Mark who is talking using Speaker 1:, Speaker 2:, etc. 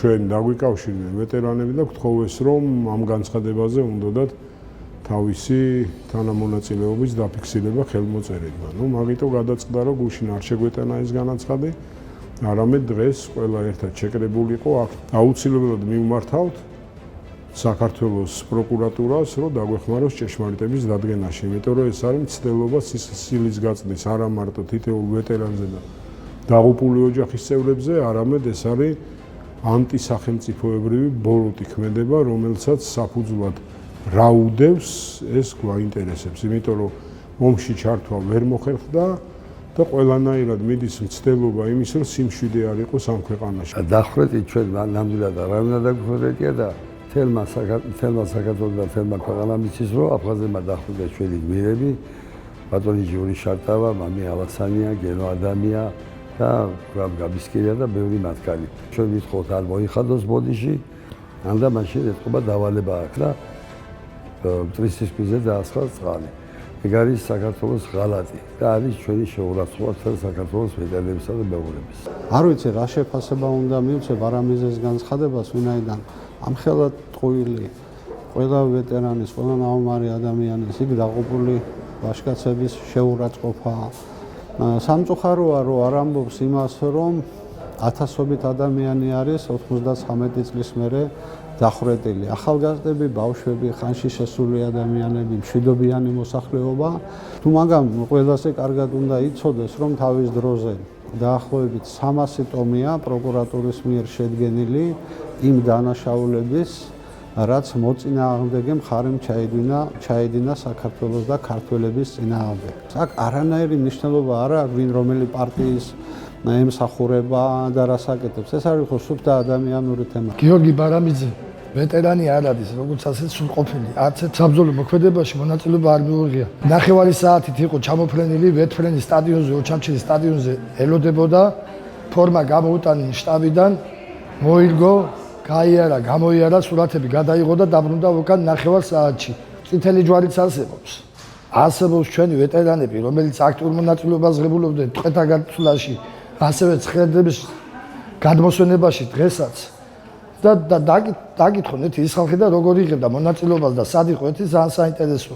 Speaker 1: ჩვენ დაგვიკავშირდნენ ვეტერანები და გთხოვეს, რომ ამ განცხადებაზე უნდათ თავისი თანამონაწილეობის დაფიქსირება ხელმოწერებმა. მაგიტო გადაწყდა, რომ გუშინ არ შეგვეტანა ეს განაცხადი, არამედ დღეს ყველა ერთად შეკრებული იყო. აუცილებლად მივმართავთ საქართველოს პროკურატურას, რომ დაგვეხმაროს ჭეშმარიტების დადგენაში, იმიტომ რომ ეს არის მცდელობა სისხლის გაწმის არა მარტო თითოეულ ვეტერანზე და დაღუპული ოჯახის წევრებზე, არამედ ეს არის ანტისახელმწიფოებრივი ბოროტი ქმედება, რომელსაც საფუძვლად რა უდევს, ეს გვაინტერესებს, იმიტომ რომ ომში ჩართვა ვერ მოხერხდა და ყველანაირად მიდის მცდელობა იმის, რომ სიმშვიდე არ იყოს ამ ქვეყანაში.
Speaker 2: დახვეწი ჩვენ ნამდვილად არ უნდა დაგვხვედრია და თელმა საქართველოს და თელმა ქვეყანამ იცის, რომ აფხაზებმა დახვეწა ჩვენი გმირები, ბატონი ჯური შარტავა, მამი ალასანია, გენო ადამია და გრამ გაბისკირია და ბევრი მათგანი. ჩვენ ვითხოვთ არ მოიხადოს ბოდიში, ანდა მაშინ ეთყობა დავალება აქვს და მტრის ქვიზე დაასხა წყალი. ეგ არის საქართველოს ღალატი და არის ჩვენი შეურაცხყოფა მთელ საქართველოს ვეტერანებისა და მეუღლების.
Speaker 3: არ ვიცი რა შეფასება უნდა მივცე არამიზეს განცხადებას, ვინაიდან ამხელად ტყუილი ყველა ვეტერანის, ყველა ნაომარი ადამიანის იქ დაღუპული ვაჟკაცების შეურაცხყოფაა. სამწუხაროა, რომ არ ამბობს იმას, რომ ათასობით ადამიანი არის 93 წლის მერე დახვრეტილი. ახალგაზრდები, ბავშვები, ხანში შესული ადამიანები, მშვიდობიანი მოსახლეობა. თუ მაგამ ყველასე კარგად უნდა იცოდეს, რომ თავის დროზე დაახლოებით 300 ტომია პროკურატურის მიერ შედგენილი იმ დანაშაულების, რაც მოწინააღმდეგე მხარემ ჩაედინა საქართველოს და ქართველების წინააღმდეგ. აქ არანაირი მნიშვნელობა არ აქვს, ვინ რომელი პარტიის ემსახურება და რას აკეთებს. ეს არის ხო სუფთა ადამიანური თემა.
Speaker 4: გიორგი ბარამიძე ვეტერანი არ არის, როგორც ასეთ სრულყოფილი. არც ერთ საბრძოლო მოქმედებაში მონაწილეობა არ მიუღია. ნახევარი საათით იყო ჩამოფრენილი ვეთფრენის სტადიონზე, ოჩამჩირის სტადიონზე ელოდებოდა, ფორმა გამოუტანა შტაბიდან, მოიგო, გაიარა, გამოიარა, სურათები გადაიღო და დაბრუნდა უკან ნახევარ საათში. წითელი ჯვარიც არსებობს. არსებობს ჩვენი ვეტერანები, რომელიც აქტიურ მონაწილეობას ღებულობდნენ ტყვეთა გაცვლაში, ასევე ცხენდების გადმოსვენებაში დღესაც. და დაკითხონ ერთი ის ხალხი და როგორ იღებდა მონაწილეობას და სად იყო ერთი ძალიან საინტერესო